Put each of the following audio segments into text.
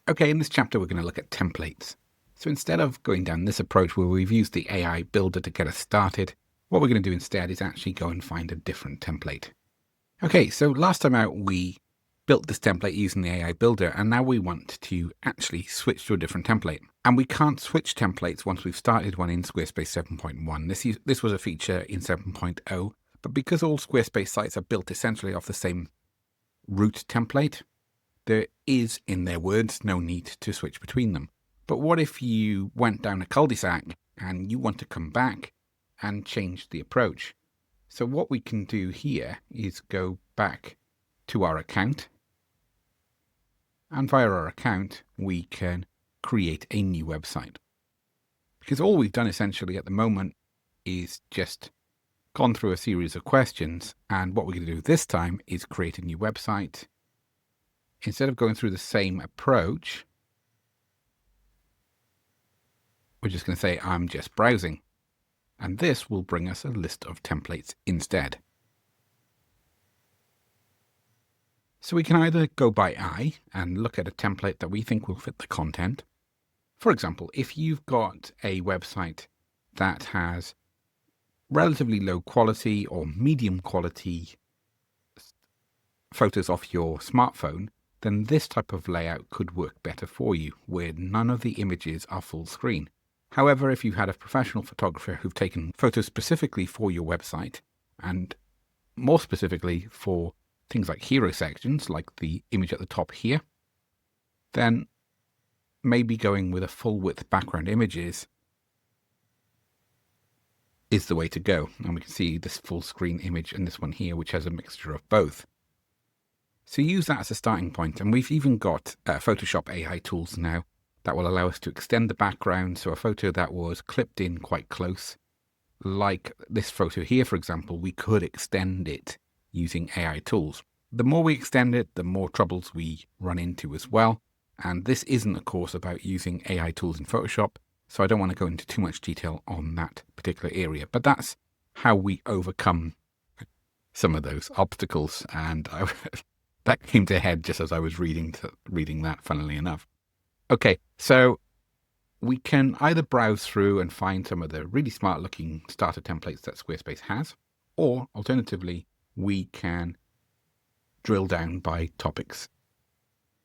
Okay, in this chapter, we're going to look at templates. So instead of going down this approach where we've used the AI builder to get us started, what we're going to do instead is actually go and find a different template. Okay, so last time out, we built this template using the AI builder, and now we want to actually switch to a different template. And we can't switch templates once we've started one in Squarespace 7.1. This was a feature in 7.0, but because all Squarespace sites are built essentially off the same root template, there is, in their words, no need to switch between them. But what if you went down a cul-de-sac and you want to come back and change the approach? So what we can do here is go back to our account, and via our account we can create a new website. Because all we've done essentially at the moment is just gone through a series of questions, and what we're going to do this time is create a new website. Instead of going through the same approach, we're just going to say, I'm just browsing. And this will bring us a list of templates instead. So we can either go by eye and look at a template that we think will fit the content. For example, if you've got a website that has relatively low quality or medium quality photos off your smartphone, then this type of layout could work better for you, where none of the images are full screen. However, if you had a professional photographer who've taken photos specifically for your website, and more specifically for things like hero sections, like the image at the top here, then maybe going with a full width background images is the way to go. And we can see this full screen image and this one here, which has a mixture of both. So use that as a starting point, and we've even got Photoshop AI tools now that will allow us to extend the background. So a photo that was clipped in quite close, like this photo here, for example, we could extend it using AI tools. The more we extend it, the more troubles we run into as well. And this isn't, of course, about using AI tools in Photoshop, so I don't want to go into too much detail on that particular area. But that's how we overcome some of those obstacles, and that came to head just as I was reading that, funnily enough. Okay, so we can either browse through and find some of the really smart looking starter templates that Squarespace has, or alternatively, we can drill down by topics.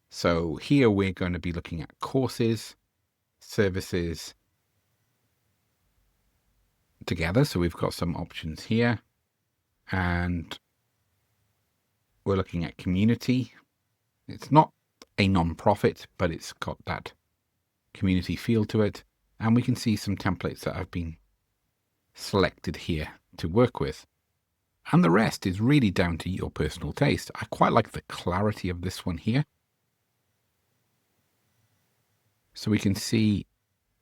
So here we're going to be looking at courses, services together. So we've got some options here, and we're looking at community. It's not a non-profit, but it's got that community feel to it. And we can see some templates that have been selected here to work with. And the rest is really down to your personal taste. I quite like the clarity of this one here. So we can see,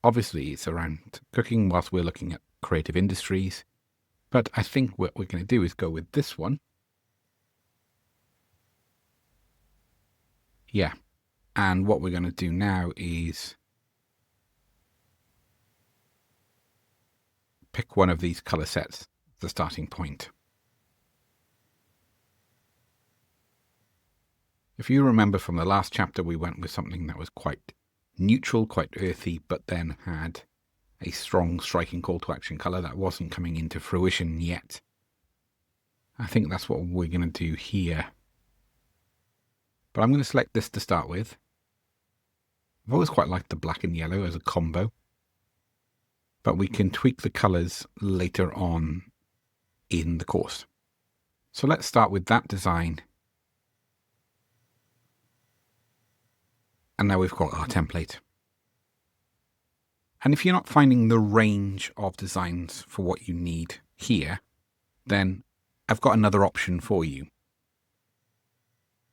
obviously, it's around cooking whilst we're looking at creative industries. But I think what we're going to do is go with this one. Yeah. And what we're going to do now is pick one of these color sets as the starting point. If you remember from the last chapter, we went with something that was quite neutral, quite earthy, but then had a strong, striking call to action color that wasn't coming into fruition yet. I think that's what we're going to do here. But I'm going to select this to start with. I've always quite liked the black and yellow as a combo, but we can tweak the colors later on in the course. So let's start with that design. And now we've got our template. And if you're not finding the range of designs for what you need here, then I've got another option for you.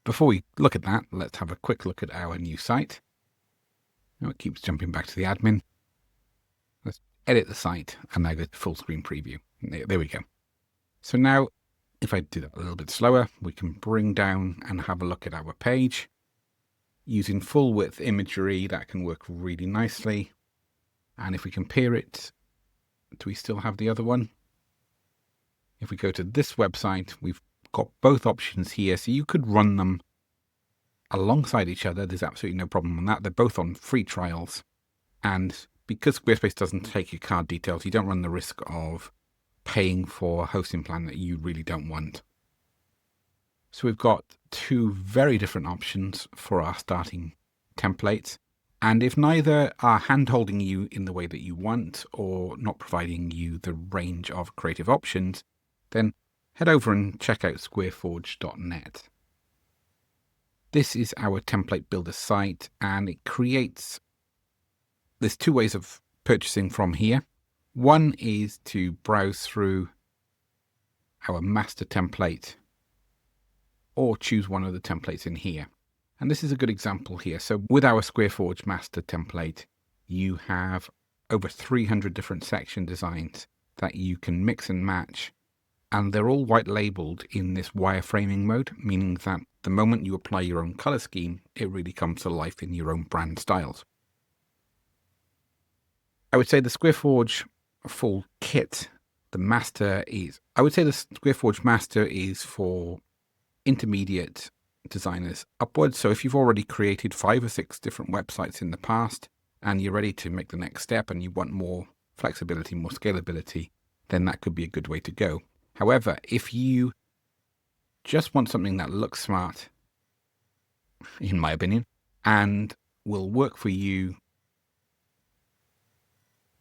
Before we look at that, let's have a quick look at our new site. Now it keeps jumping back to the admin. Let's edit the site and now go to full screen preview. There we go. So now, if I do that a little bit slower, we can bring down and have a look at our page. Using full width imagery, that can work really nicely. And if we compare it, do we still have the other one? If we go to this website, we've got both options here. So you could run them alongside each other. There's absolutely no problem on that. They're both on free trials. And because Squarespace doesn't take your card details, you don't run the risk of paying for a hosting plan that you really don't want. So we've got two very different options for our starting templates. And if neither are hand-holding you in the way that you want or not providing you the range of creative options, then head over and check out squareforge.net. This is our template builder site, and it creates... There's two ways of purchasing from here. One is to browse through our master template or choose one of the templates in here. And this is a good example here. So with our Squareforge master template, you have over 300 different section designs that you can mix and match. And they're all white labeled in this wireframing mode, meaning that the moment you apply your own color scheme, it really comes to life in your own brand styles. I would say the Squareforge full kit, the master is, I would say the Squareforge master is for intermediate designers upwards. So if you've already created 5 or 6 different websites in the past and you're ready to make the next step and you want more flexibility, more scalability, then that could be a good way to go. However, if you just want something that looks smart, in my opinion, and will work for you,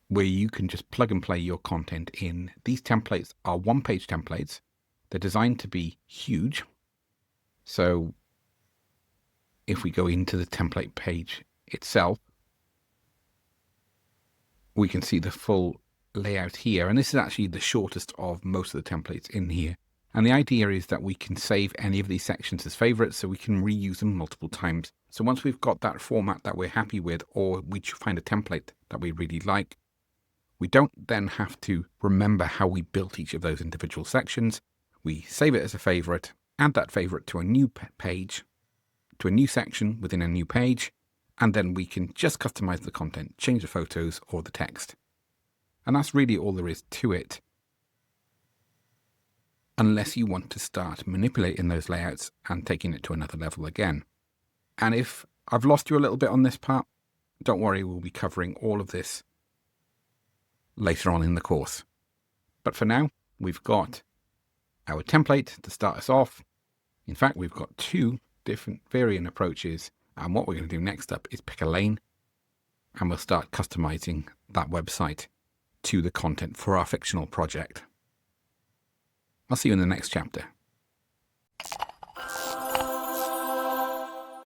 where you can just plug and play your content in, these templates are one-page templates. They're designed to be huge. So if we go into the template page itself, we can see the full layout here. And this is actually the shortest of most of the templates in here. And the idea is that we can save any of these sections as favorites so we can reuse them multiple times. So once we've got that format that we're happy with, or we find a template that we really like, we don't then have to remember how we built each of those individual sections. We save it as a favorite, add that favorite to a new page, to a new section within a new page, and then we can just customize the content, change the photos or the text. And that's really all there is to it, unless you want to start manipulating those layouts and taking it to another level again. And if I've lost you a little bit on this part, don't worry, we'll be covering all of this later on in the course. But for now, we've got our template to start us off. In fact, we've got 2 different varying approaches. And what we're going to do next up is pick a lane and we'll start customizing that website to the content for our fictional project. I'll see you in the next chapter.